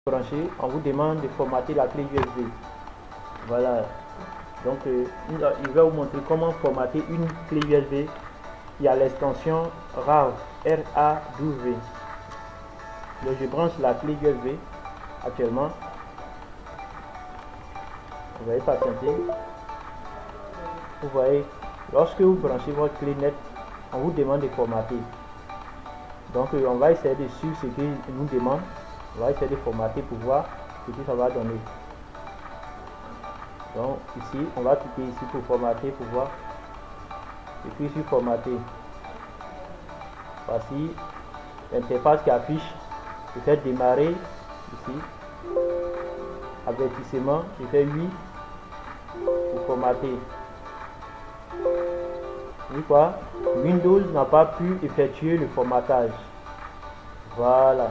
brancher, on vous demande de formater la clé USB. Voilà. Donc, il va vous montrer comment formater une clé USB qui a l'extension RAW, R-A-W. Donc, je branche la clé USB actuellement. Vous voyez patienter. Vous voyez, lorsque vous branchez votre clé net, on vous demande de formater. Donc, on va essayer de suivre ce qu'il nous demande. On va essayer de formater pour voir ce que ça va donner. Donc ici, on va cliquer ici pour formater, pour voir. Et puis sur formater. Voici l'interface qui affiche. Je fais démarrer ici. Avertissement, je fais oui pour formater. Vous voyez, Windows n'a pas pu effectuer le formatage. Voilà.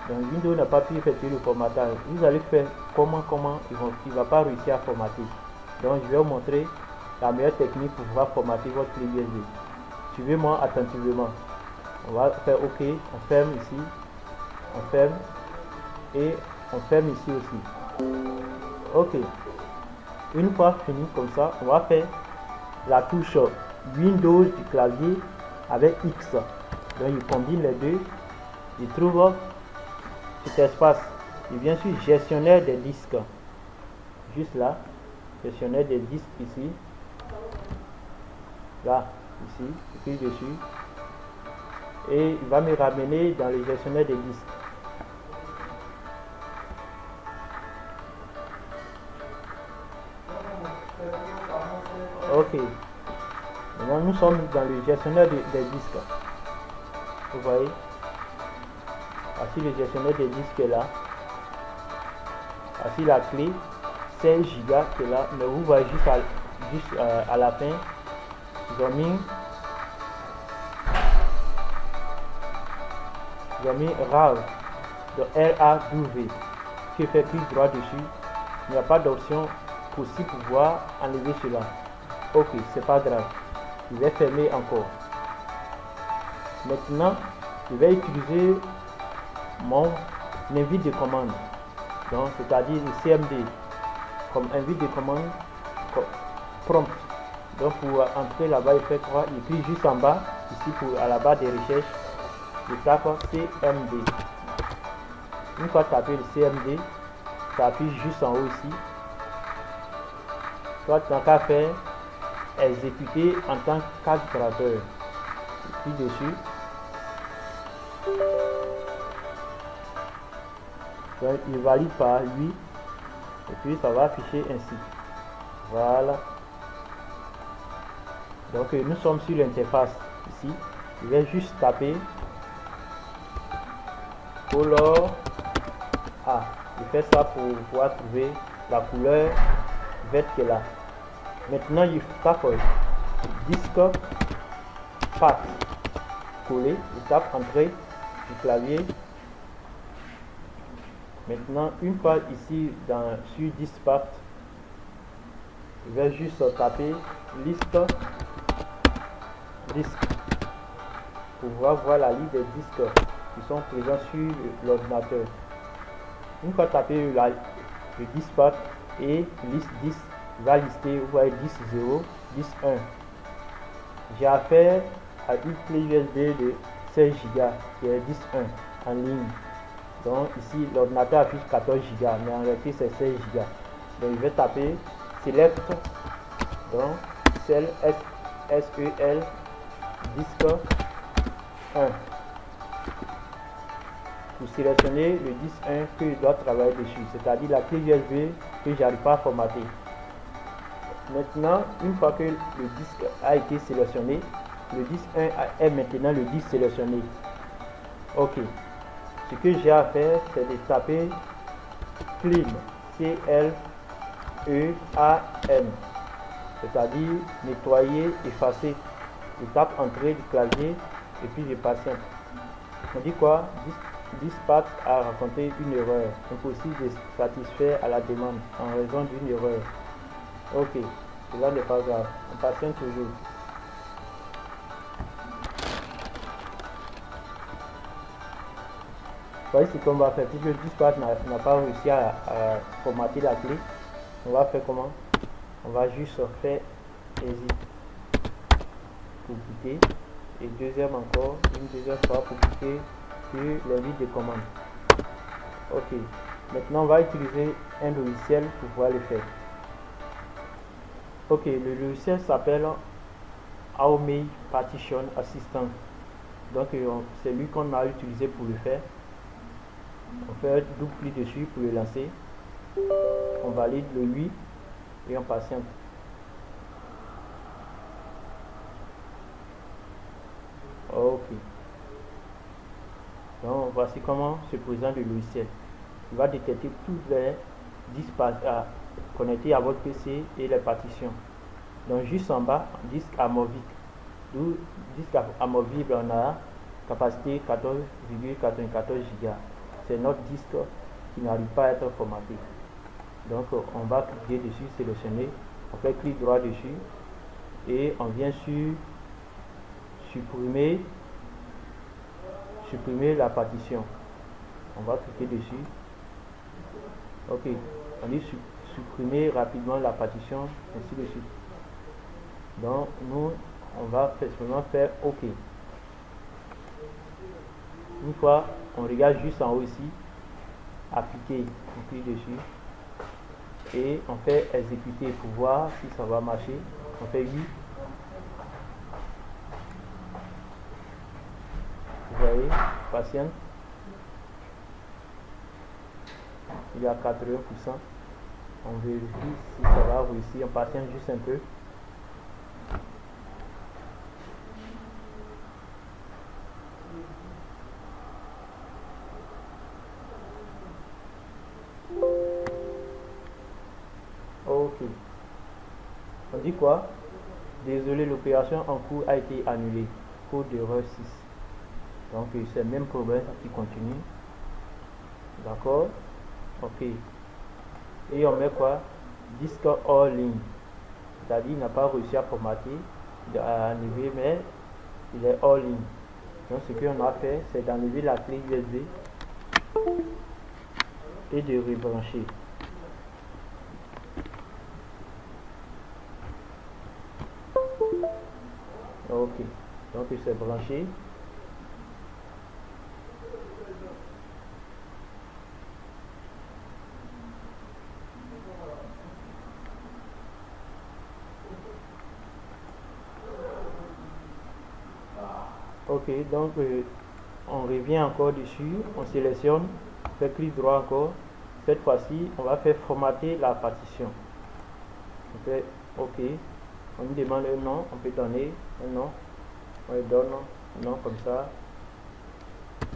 Donc Windows n'a pas pu effectuer le formatage. Vous allez faire comment il ne va pas réussir à formater. Donc je vais vous montrer la meilleure technique pour pouvoir formater votre clé USB. Suivez-moi attentivement. On va faire OK, on ferme ici, on ferme et on ferme ici aussi. OK. Une fois fini comme ça, on va faire la touche Windows du clavier avec X. Donc il combine les deux. Il trouve cet espace. Et bien sûr gestionnaire des disques. Juste là. Gestionnaire des disques ici. Là. Ici. Je clique dessus. Et il va me ramener dans le gestionnaire des disques. Ok. Maintenant nous sommes dans le gestionnaire des disques. Vous voyez. Voici le gestionnaire des disques là. Voici la clé 16 Go qui est là. Mais vous voyez juste à la fin, ils ont mis RAW, de R-A-W, qui fait clic droit dessus. Il n'y a pas d'option possible pour pouvoir enlever cela. Ok, c'est pas grave. Je vais fermer encore. Maintenant, je vais utiliser mon invite de commande, donc c'est-à-dire le CMD comme invite de commande prompt. Donc pour entrer là-bas, il fait quoi? Il clique juste en bas ici pour à la barre de recherche, il tape CMD. Une fois tapé le CMD, ça appuie juste en haut ici. Soit tant qu'à faire exécuter en tant qu'administrateur, je clique dessus. Donc, il valide par lui et puis ça va afficher ainsi. Voilà. Donc nous sommes sur l'interface ici. Je vais juste taper color A. Je fais ça pour pouvoir trouver la couleur verte qui est là. Maintenant il tape disque path coller. Il tape entrée du clavier. Maintenant, une fois ici sur Diskpath, je vais juste taper liste disque pour pouvoir voir la liste des disques qui sont présents sur l'ordinateur. Une fois tapé le Diskpath et liste disque, va lister, vous voyez, disque 0, disque 1. J'ai affaire à une clé USB de 16 Go qui est disque 1 en ligne. Donc ici l'ordinateur affiche 14 Go, mais en réalité c'est 16 Go. Donc je vais taper select, donc cell SEL disque 1 pour sélectionner le disque 1 que je dois travailler dessus, c'est-à-dire la clé USB que j'arrive pas à formater. Maintenant, une fois que le disque a été sélectionné, le disque 1 est maintenant le disque sélectionné. Ok. Ce que j'ai à faire, c'est de taper clean, C-L-E-A-N, c'est-à-dire nettoyer, effacer. Je tape entrée du clavier et puis je patiente. On dit quoi? Diskpath a raconté une erreur, impossible de satisfaire à la demande en raison d'une erreur. Ok, cela n'est pas grave, on patiente toujours. voyez ce qu'on va faire. Si le disque n'a pas réussi à formater la clé, on va faire comment? On va juste faire exit pour quitter. Et deuxième encore, une deuxième fois pour cliquer sur l'invite de commande. Ok, maintenant on va utiliser un logiciel pour pouvoir le faire. Ok, le logiciel s'appelle Aomei Partition Assistant. Donc c'est lui qu'on a utilisé pour le faire. On fait double clic dessus pour le lancer. On valide le oui et on patiente. Ok. Donc voici comment se présente le logiciel. Il va détecter tous les disques connectés à votre PC et les partitions. Donc juste en bas, disque amovible. D'où disque amovible, on a capacité 14,94 Go. C'est notre disque qui n'arrive pas à être formaté. Donc on va cliquer dessus, sélectionner, on fait clic droit dessus et on vient sur supprimer la partition. On va cliquer dessus. Ok, on dit supprimer rapidement la partition, ainsi de suite. Donc nous on va seulement faire OK. Une fois, on regarde juste en haut ici, appliquer, on clique dessus et on fait exécuter pour voir si ça va marcher. On fait oui. Vous voyez, patiente. Il y a 80%. On vérifie si ça va réussir. On patiente juste un peu. Ok. On dit quoi? Désolé, l'opération en cours a été annulée. Code d'erreur 6. Donc c'est le même problème qui continue. D'accord? Ok. Et on met quoi? Disque hors ligne. C'est-à-dire il n'a pas réussi à formater, à enlever, mais il est hors ligne. Donc ce qu'on a fait, c'est d'enlever la clé USB et de rebrancher. Ok, donc c'est branché. Ok, donc on revient encore dessus, on sélectionne, on fait clic droit encore. Cette fois-ci, on va faire formater la partition. On fait OK. On lui demande un nom, on peut donner un nom. On lui donne un nom comme ça.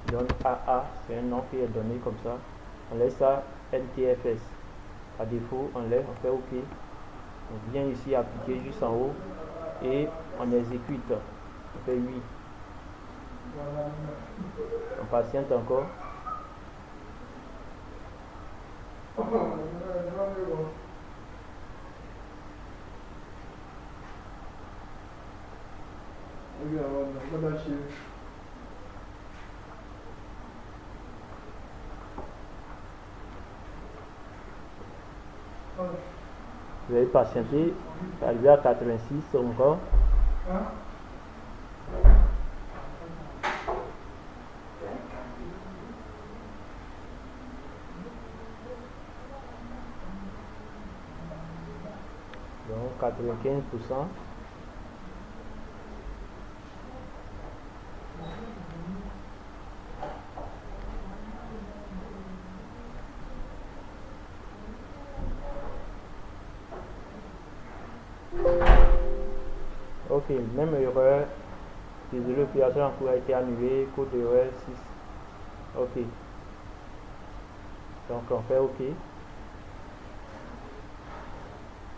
On donne AA, c'est un nom qui est donné comme ça. On laisse ça NTFS. À défaut, on laisse, on fait OK. On vient ici appliquer juste en haut et on exécute. On fait oui. On patiente encore. Vous allez patienter, arriver à 86 encore. Donc 95%. Ok, même erreur. Désolé, l'opération en cours a été annulée. Code d'erreur 6. Ok. Donc on fait OK.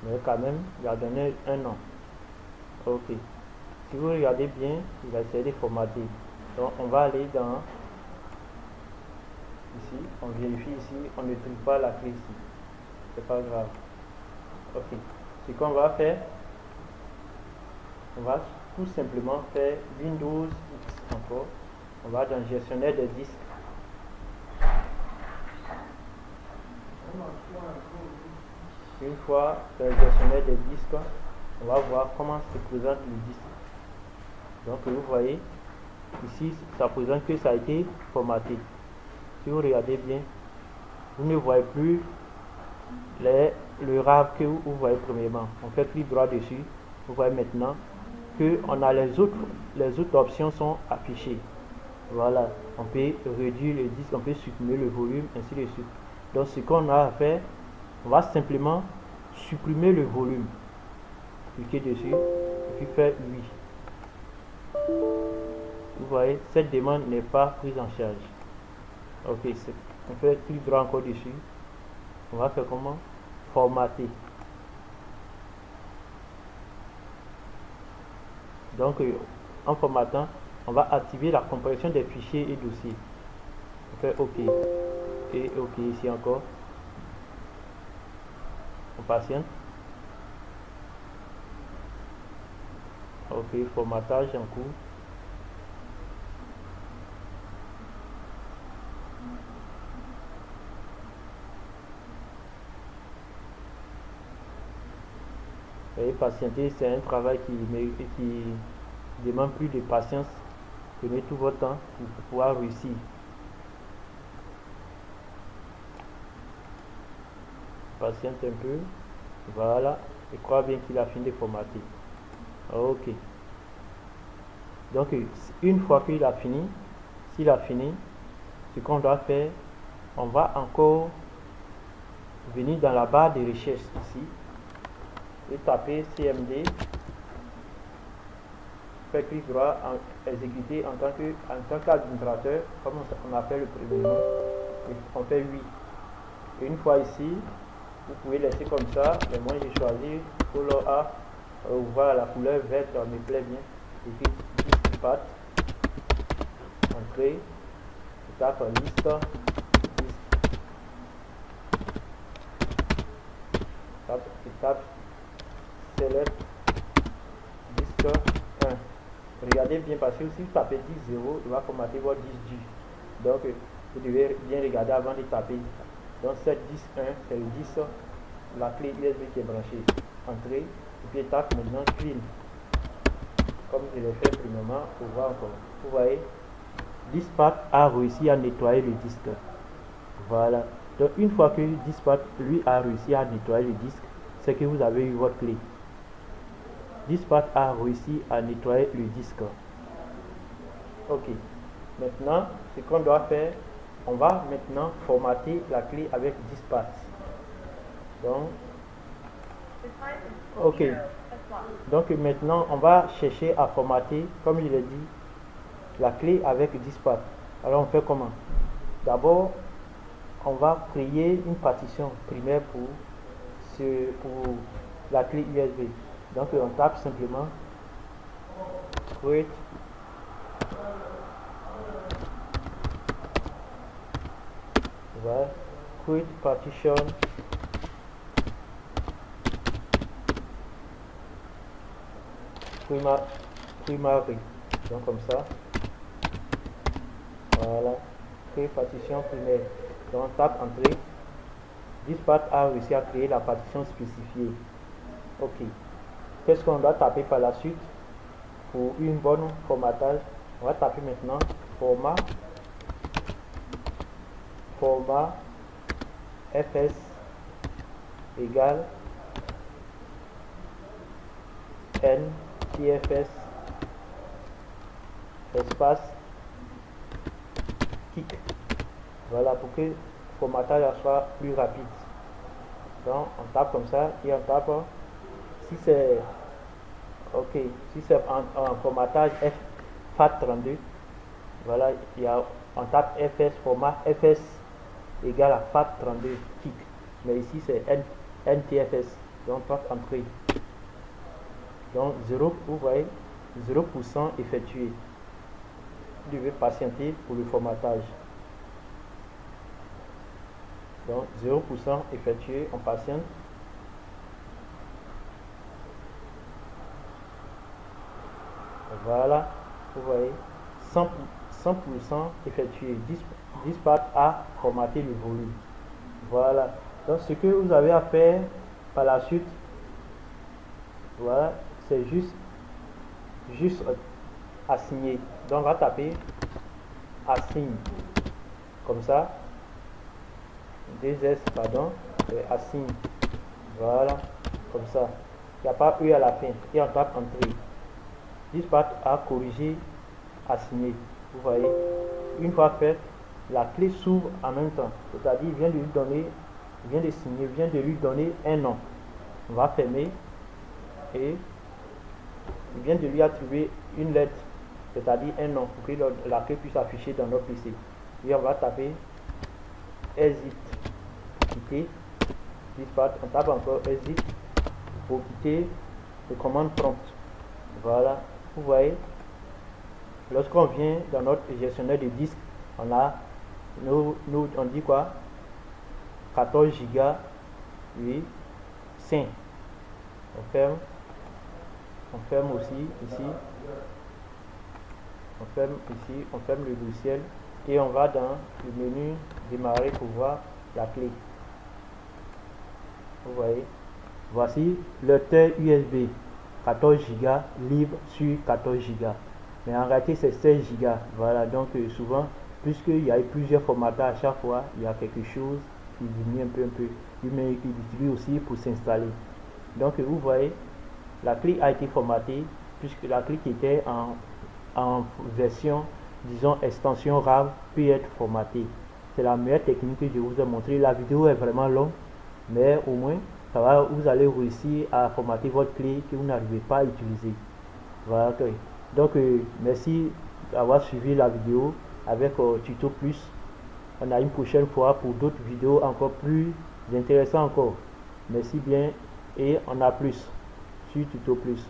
Mais quand même, il a donné un nom. Ok. Si vous regardez bien, il va essayer de formater. Donc on va aller dans ici, on vérifie ici, on ne trouve pas la clé ici. C'est pas grave. Ok. Ce qu'on va faire, on va tout simplement faire Windows X encore. On va dans gestionnaire des disques. Une fois le gestionnaire des disques, on va voir comment se présente le disque. Donc vous voyez, ici ça présente que ça a été formaté. Si vous regardez bien, vous ne voyez plus le RAV que vous voyez premièrement. On fait clic droit dessus. Vous voyez maintenant que on a les autres options sont affichées. Voilà, on peut réduire le disque, on peut supprimer le volume, ainsi de suite. Donc ce qu'on a à faire, on va simplement supprimer le volume. Cliquez dessus et puis faire oui. Vous voyez, cette demande n'est pas prise en charge. Ok, on fait clic droit encore dessus. On va faire comment? Formater. Donc en formatant, on va activer la compression des fichiers et dossiers. On fait OK. Et OK ici encore. On patiente. OK, formatage en cours. Et patienter, c'est un travail qui demande plus de patience. Prenez tout votre temps pour pouvoir réussir. Patiente un peu. Voilà. Je crois bien qu'il a fini de formater. Ok. Donc, une fois qu'il a fini, s'il a fini, ce qu'on doit faire, on va encore venir dans la barre de recherche ici et taper CMD. Faire clic droit, exécuter en tant qu'administrateur, comme on appelle le premier nom, et on fait oui. Et une fois ici, vous pouvez laisser comme ça, mais moi j'ai choisi couleur A, voir la couleur verte, me plaît bien. Et puis dispat, entrée, tape liste, tape select, disque 1. Regardez bien parce que si vous tapez 10.0, il va formater votre 10G. Donc vous devez bien regarder avant de taper. Donc cette 10.1, c'est le 10, la clé USB qui est branchée. Entrée, et puis tape maintenant clean. Comme je l'ai fait premièrement, pour voir encore. Vous voyez, Dispat a réussi à nettoyer le disque. Voilà. Donc une fois que Dispat lui a réussi à nettoyer le disque, c'est que vous avez eu votre clé. Dispat a réussi à nettoyer le disque. Ok. Maintenant, ce qu'on doit faire, on va maintenant formater la clé avec Dispat. Donc, ok. Donc maintenant, on va chercher à formater, comme je l'ai dit, la clé avec Dispat. Alors on fait comment? D'abord, on va créer une partition primaire pour la clé USB. Donc on tape simplement create create partition primary. Donc comme ça. Voilà. Créer partition primaire. Donc on tape entrée. Dispat a réussi à créer la partition spécifiée. Ok. Qu'est-ce qu'on doit taper par la suite pour une bonne formatage? On va taper maintenant format fs égale ntfs espace kick. Voilà, pour que le formatage soit plus rapide. Donc on tape comme ça et on tape si c'est ok, si c'est en formatage FAT32, voilà, on tape fs format fs égale à FAT32 kick, mais ici c'est ntfs, donc on tape entrée. Donc 0, vous voyez, 0% effectué. Vous devez patienter pour le formatage. Donc 0% effectué, on patiente. Voilà, vous voyez, 100% effectué. Dispat a formaté le volume. Voilà. Donc ce que vous avez à faire par la suite, voilà, c'est juste assigner. Donc on va taper assigne comme ça, 2S, pardon, assigne, voilà, comme ça. Il n'y a pas E à la fin et on tape entrée. Juste à corriger, assigner. Vous voyez, une fois fait, la clé s'ouvre en même temps. C'est-à-dire, il vient de lui donner, il vient de signer, il vient de lui donner un nom. On va fermer et il vient de lui attribuer une lettre, c'est-à-dire un nom, pour que la clé puisse afficher dans notre PC. Et on va taper exit pour quitter. On tape encore exit pour quitter le commande prompt. Voilà, vous voyez, lorsqu'on vient dans notre gestionnaire de disque, on a on dit quoi, 14 Go, oui, sain. On ferme aussi ici, on ferme le logiciel et on va dans le menu démarrer pour voir la clé. Vous voyez, voici le lecteur USB 14 Go libre sur 14 Go, mais en réalité c'est 16 Go. Voilà, donc souvent, puisqu'il y a plusieurs formats à chaque fois, il y a quelque chose qui diminue un peu, mais il utilise aussi pour s'installer. Donc vous voyez, la clé a été formatée, puisque la clé qui était en version, disons, extension RAV peut être formatée. C'est la meilleure technique que je vous ai montré. La vidéo est vraiment longue, mais au moins vous allez réussir à formater votre clé que vous n'arrivez pas à utiliser. Voilà. Donc merci d'avoir suivi la vidéo avec Tuto Plus. On a une prochaine fois pour d'autres vidéos encore plus intéressantes encore. Merci bien et on a plus sur Tuto Plus.